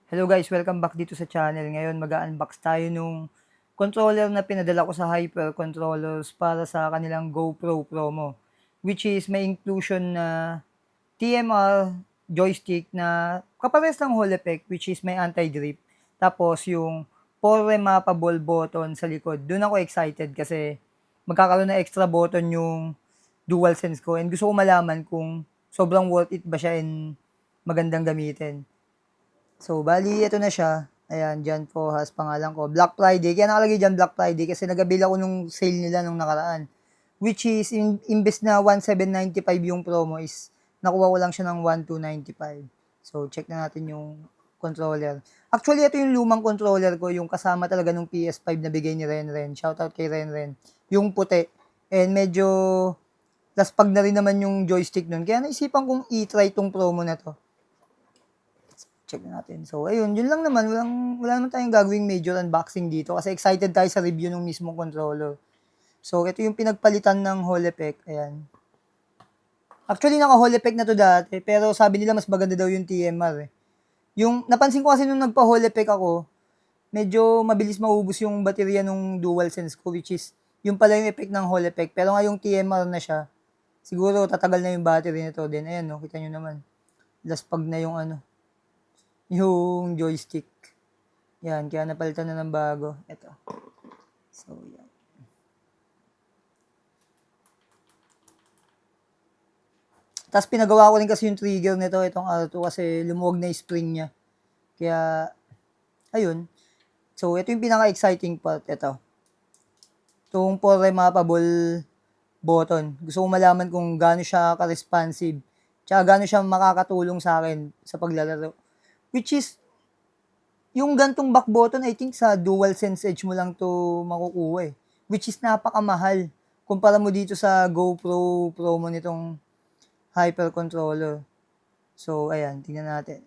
Hello guys, welcome back dito sa channel. Ngayon mag-unbox tayo nung controller na pinadala ko sa Hyper Controllers para sa kanilang GoPro promo. Which is may inclusion na TMR joystick na kapares ng Hall Effect, which is may anti-grip. Tapos yung 4 remappable button sa likod. Doon ako excited kasi magkakaroon na extra button yung DualSense ko. And gusto ko malaman kung sobrang worth it ba siya and magandang gamitin. So, bali, ito na siya. Ayan, John Fohas, pangalan ko. Black Friday. Kaya nakalagay dyan Black Friday kasi nagabil ako nung sale nila nung nakaraan. Which is, imbes na 1,795 yung promo is, nakuha ko lang siya ng 1,295. So, check na natin yung controller. Actually, ito yung lumang controller ko, yung kasama talaga nung PS5 na bigay ni Renren. Shoutout kay Renren. Yung puti. And medyo, laspag na rin naman yung joystick nun. Kaya naisipan kong i-try tong promo na to. Check na natin. So, ayun, yun lang naman. Wala naman tayong gagawing major unboxing dito kasi excited tayo sa review ng mismong controller. So, ito yung pinagpalitan ng Hall Effect. Ayan. Actually, naka-Hall Effect na to dati, pero sabi nila mas maganda daw yung TMR eh. Yung, napansin ko kasi nung nagpa-Hall Effect ako, medyo mabilis maubos yung baterya nung DualSense ko, which is, yung pala yung effect ng Hall Effect. Pero ngayong TMR na siya, siguro tatagal na yung battery nito. Then, ayan, no, kita nyo naman. Laspag na yung yung joystick. Yan, kaya napalitan na ng bago. Ito. So, yan. Tapos pinagawa ko rin kasi yung trigger nito, itong R2, kasi lumuwag na yung spring niya. Kaya, ayun. So, ito yung pinaka-exciting part. Ito. Itong 4 remappable button. Gusto ko malaman kung gaano siya ka-responsive. Tsaka gaano siya makakatulong sa akin sa paglalaro. Which is, yung gantong back button, I think sa DualSense Edge mo lang to makukuha eh. Which is napakamahal. Kumpara mo dito sa GoPro promo nitong Hyper Controller. So, ayan, tingnan natin.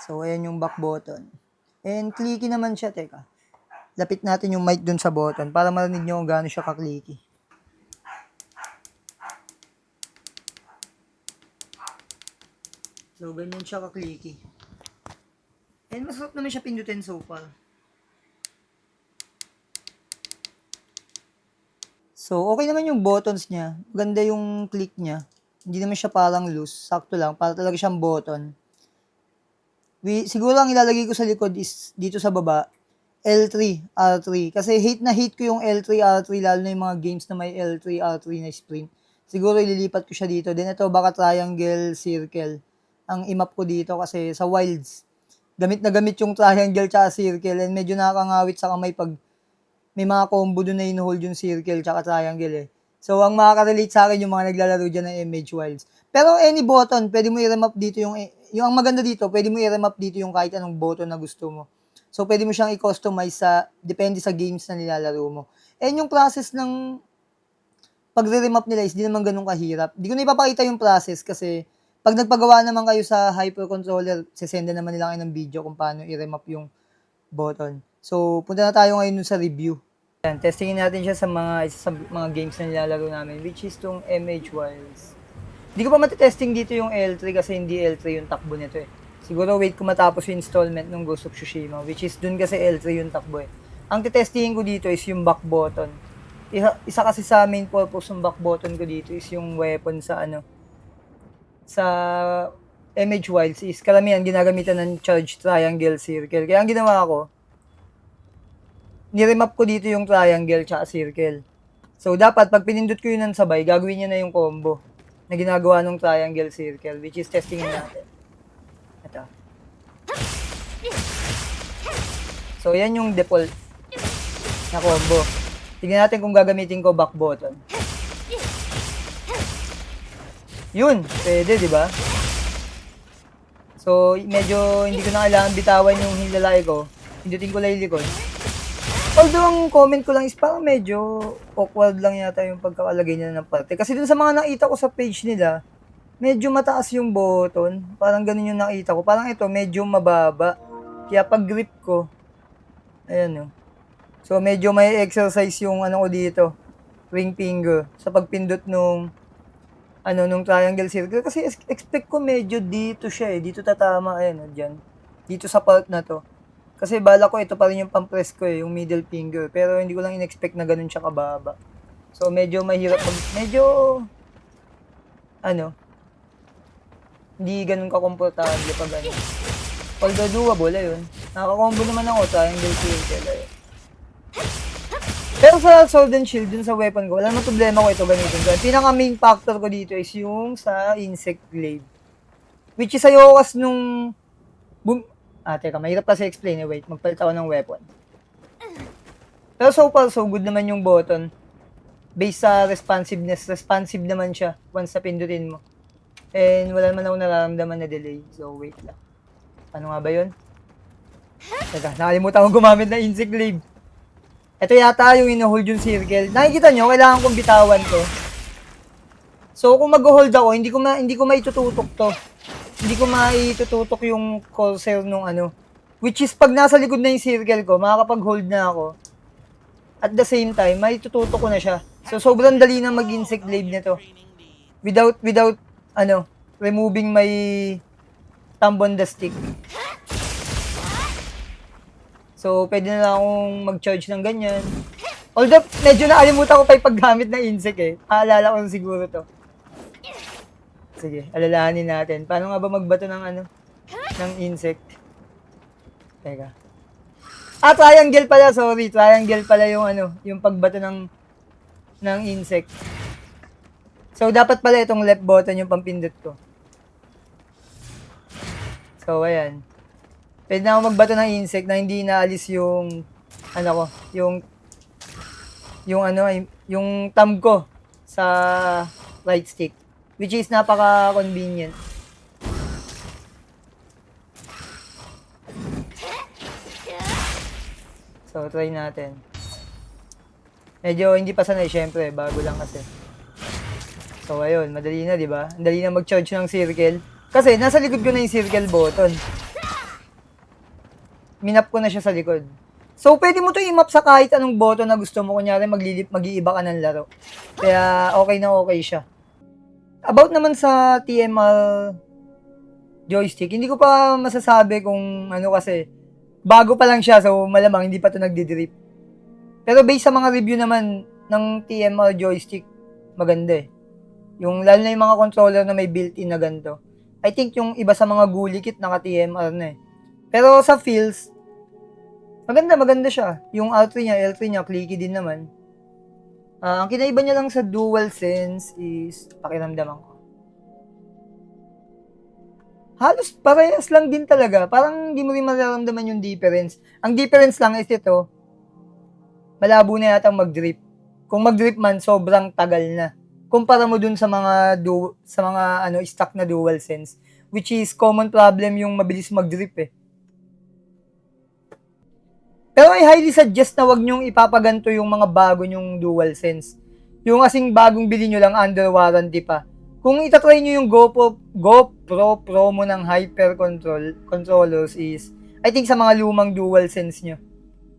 So, ayan yung back button. And clicky naman siya, teka. Lapit natin yung mic dun sa button para marinig nyo kung gaano siya ka-clicky. So, ganyan siya ka-clicky. And masarap naman siya pindutin so far. So, okay naman yung buttons niya. Ganda yung click niya. Hindi naman siya parang loose. Sakto lang. Para talaga siyang button. Siguro ang ilalagay ko sa likod is dito sa baba, L3, R3. Kasi hate na hate ko yung L3, R3, lalo na yung mga games na may L3, R3 na sprint. Siguro ililipat ko siya dito. Then ito, baka triangle, circle. Ang imap ko dito kasi sa wilds, gamit na gamit yung triangle tsaka circle and medyo nakakangawit sa kamay pag may mga combo doon na in-hold yung circle tsaka triangle eh. So, ang makaka-relate sa akin yung mga naglalaro dyan ng MH Wilds. Pero any button, pwede mo i-remap dito yung ang maganda dito, pwede mo i-remap dito yung kahit anong button na gusto mo. So, pwede mo siyang i-customize depende sa games na nilalaro mo. And yung process ng pagre-remap nila is di naman ganun kahirap. Di ko na ipapakita yung process kasi pag nagpagawa naman kayo sa Hyper Controller, sesenda naman nila kayo ng video kung paano i-remap yung button. So, punta na tayo ngayon sa review. Yan, testingin natin siya sa mga games na nilalaro namin, which is tong MH Wilds. Hindi ko pa matitesting dito yung L3 kasi hindi L3 yung takbo nito eh. Siguro wait ko matapos yung installment ng Ghost of Tsushima, which is dun kasi L3 yung takbo eh. Ang titestingin ko dito is yung back button. Isa kasi sa main purpose ng back button ko dito is yung weapon sa MH Wilds is karamihan ginagamitan ng charge triangle circle. Kaya ang ginawa ko, niremap ko dito yung triangle tsaka circle. So, dapat pag pinindot ko yun ng sabay, gagawin niya na yung combo na ginagawa ng triangle circle, which is testingin natin. Ito. So, yan yung default na combo. Tingnan natin kung gagamitin ko back button. Yun, pwede, di ba? So, medyo hindi ko na kailangan bitawan yung hilalay ko. Pindutin ko lang yung likod. Although ang comment ko lang is parang medyo awkward lang yata yung pagkakalagay nila ng parte. Kasi dun sa mga nakita ko sa page nila, medyo mataas yung button. Parang ganun yung nakita ko. Parang ito, medyo mababa. Kaya pag grip ko, ayan o. So medyo may exercise yung ano ko dito, ring finger, sa pagpindot nung ano, nung triangle circle. Kasi expect ko medyo dito siya eh. Dito tatama, ayan, dyan. Dito sa part na to. Kasi bala ko ito pa rin yung pang-press ko eh, yung middle finger. Pero hindi ko lang in-expect na ganun siya kababa. So medyo mahirap medyo, ano, hindi ganun kakomportable pag ano. Although doable, ayun. Nakakombo naman ako, triangle circle, ayun. Pero sa Sword and Shield, dun sa weapon ko, wala naman problema ko ito gamitin ko. Pinaka main factor ko dito is yung sa Insect Glaive. Which is ayoko kas nung... teka, mahirap kasi explain eh. Wait, magpalit ako ng weapon. Pero so far, so good naman yung button. Based sa responsiveness, responsive naman siya once na pindutin mo. And wala naman ako nararamdaman na delay. So wait lang. Ano nga ba yun? Teka, nakalimutan akong gumamit ng Insect Glaive. Ito yata yung ino-hold yung circle. Nakikita nyo, kailangan kong bitawan to. So kung mag-hold ako, hindi ko maitututok to. Hindi ko maitututok yung cursor nung ano. Which is pag nasa likod na yung circle ko, makakapag-hold na ako. At the same time, maitututok ko na siya. So sobrang dali na mag-Insect Glaive nito. Without removing my thumb on the stick. So, pwede na lang akong mag-charge ng ganyan. Although, medyo nakalimutan ko pa yung paggamit ng insect eh. Aalala ko siguro to. Sige, alalahanin natin. Paano nga ba magbato ng ng insect? Teka. Triangle pala, sorry. Triangle pala yung yung pagbato ng insect. So, dapat pala itong left button yung pampindot ko. So, ayan. Pwede na ako magbato ng insect na hindi naalis yung yung thumb ko sa right stick, which is napaka-convenient. So, try natin. Medyo hindi pa sanay, syempre, bago lang kasi. So, ayun, madali na, di ba? Madali na mag-charge ng circle. Kasi, nasa likod ko na yung circle button. Minap ko na siya sa likod. So, pwede mo to i-map sa kahit anong button na gusto mo. Kunyari, mag-iiba ka ng laro. Kaya, okay na okay siya. About naman sa TMR joystick, hindi ko pa masasabi kung kasi, bago pa lang siya, so malamang hindi pa to nagdi-drip. Pero based sa mga review naman ng TMR joystick, maganda eh. Lalo na yung mga controller na may built-in na ganito. I think yung iba sa mga GUI kit naka-TMR na eh. Pero sa feels, maganda siya. Yung R3 niya, L3 niya, clicky din naman. Ang kinaiba niya lang sa DualSense is, pakiramdaman ko. Halos parehas lang din talaga. Parang hindi mo rin mararamdaman yung difference. Ang difference lang is ito, malabo na yata mag-drip. Kung mag-drip man, sobrang tagal na. Kumpara mo dun sa mga stock na DualSense, which is common problem yung mabilis mag-drip eh. Pero I highly suggest na wag nyong ipapaganto yung mga bago nyong DualSense. Yung kasing bagong bili nyo lang under warranty pa. Kung itatry nyo yung GoPro Pro mo ng Hyper controllers is, I think sa mga lumang DualSense nyo.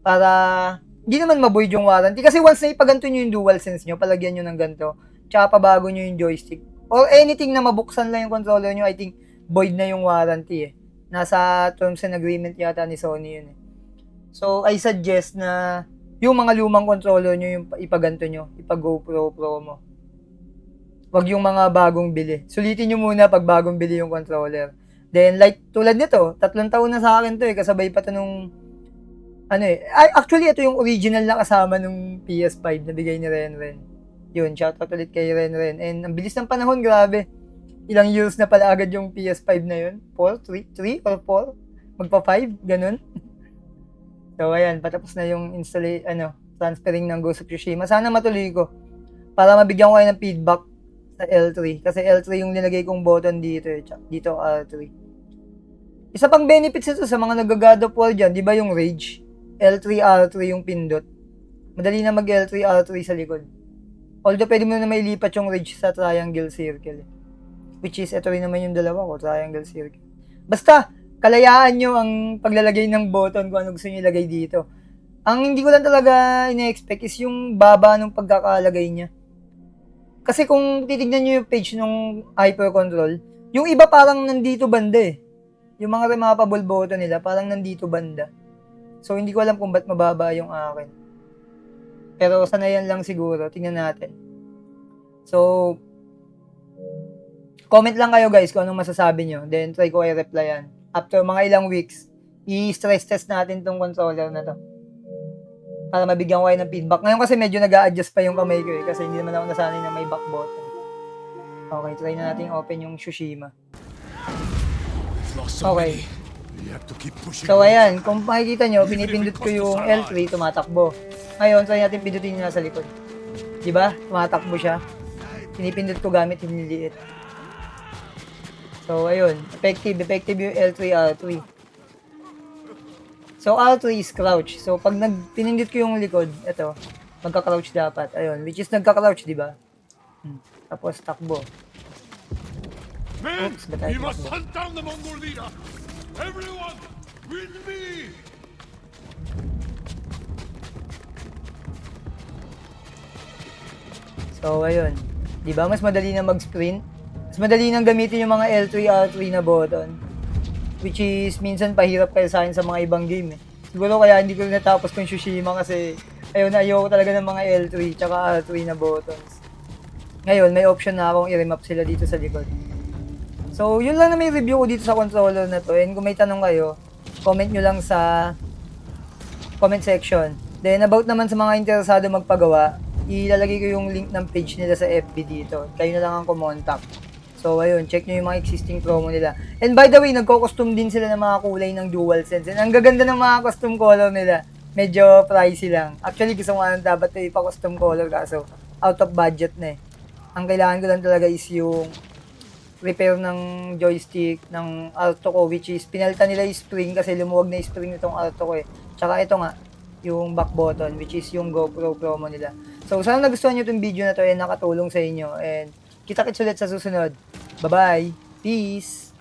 Para hindi naman maboid yung warranty. Kasi once na ipaganto nyo yung DualSense nyo, palagyan nyo ng ganito, tsaka pabago nyo yung joystick. Or anything na mabuksan lang yung controller nyo, I think void na yung warranty eh. Nasa terms and agreement yata ni Sony yun eh. So, I suggest na yung mga lumang controller nyo, yung ipaganto nyo, ipag-GoPro Pro mo. Wag yung mga bagong bili. Sulitin nyo muna pag bagong bili yung controller. Then, like, tulad nito, 3 taon na sa akin to eh, kasabay pa to nung, actually, ito yung original na kasama nung PS5 na bigay ni Renren. Yun, shoutout ulit kay Renren. And ang bilis ng panahon, grabe. Ilang years na pala agad yung PS5 na yun? 3 or 4? Magpa 5? Ganun. So, ayan, patapos na yung transferring ng Ghost of Tsushima. Sana matuloy ko para mabigyan ko kayo ng feedback sa L3. Kasi L3 yung nilagay kong button dito eh. Dito R3. Isa pang benefits nito sa mga nag-God of War dyan, di ba yung Rage? L3, R3 yung pindot. Madali na mag-L3, R3 sa likod. Although, pwede mo na mailipat yung Rage sa triangle circle. Which is, ito rin naman yung dalawa ko, triangle circle. Basta, kalayaan nyo ang paglalagay ng button kung ano gusto nyo ilagay dito. Ang hindi ko lang talaga ina-expect is yung baba ng pagkakalagay niya. Kasi kung titignan nyo yung page ng Hypercontrol, yung iba parang nandito banda eh. Yung mga removable button nila, parang nandito banda. So, hindi ko alam kung ba't mababa yung akin. Pero sanayan lang siguro. Tingnan natin. So, comment lang kayo guys kung anong masasabi nyo. Then, try ko i-replyan. After mga ilang weeks, i-stress test natin tong controller na to. Para mabigyan ko kayo ng feedback. Ngayon kasi medyo nag-a-adjust pa yung kamay ko eh. Kasi hindi naman ako nasanay na may back button. Okay, try na natin open yung Tsushima. Okay. So, ayan. Kung makikita nyo, pinipindot ko yung L3, tumatakbo. Ngayon, try natin pindutin nyo nasa likod. Diba? Tumatakbo siya. Pinipindot ko gamit yung niliit. So, ayun. Effective yung L3, R3. So, R3 is crouch. So, pag pinindot ko yung likod, ito, magka-crouch dapat. Ayun, which is nagka-crouch, diba? Tapos, takbo. Men, Oops, ba't tayo we must tumakbo? hunt down the Mongol leader. Everyone, with me. So, ayun. Diba? Mas madali na mag-sprint. Mas madali nang gamitin yung mga L3, R3 na button. Which is, minsan pahirap kayo sa akin sa mga ibang game eh. Siguro kaya hindi ko natapos tong Tsushima kasi ayoko talaga ng mga L3 tsaka R3 na buttons. Ngayon, may option na akong i-remap sila dito sa likod. So, yun lang na may review ko dito sa controller na to. And kung may tanong kayo, comment nyo lang sa comment section. Then, about naman sa mga interesado magpagawa, ilalagay ko yung link ng page nila sa FB dito. Kayo na lang ang kumontak. So, ayun, check nyo yung mga existing promo nila. And by the way, nagko-custom din sila ng mga kulay ng DualSense. And ang gaganda ng mga custom color nila. Medyo pricey lang. Actually, gusto ko nga dapat ipa-custom color kaso out of budget na eh. Ang kailangan ko lang talaga is yung repair ng joystick ng Alto ko, which is pinalitan nila yung spring kasi lumuwag na yung spring nitong Alto ko eh. Tsaka ito nga, yung back button, which is yung GoPro promo nila. So, sana nagustuhan nyo itong video na to and nakatulong sa inyo. And kita-kits ulit sa susunod. Bye-bye. Peace.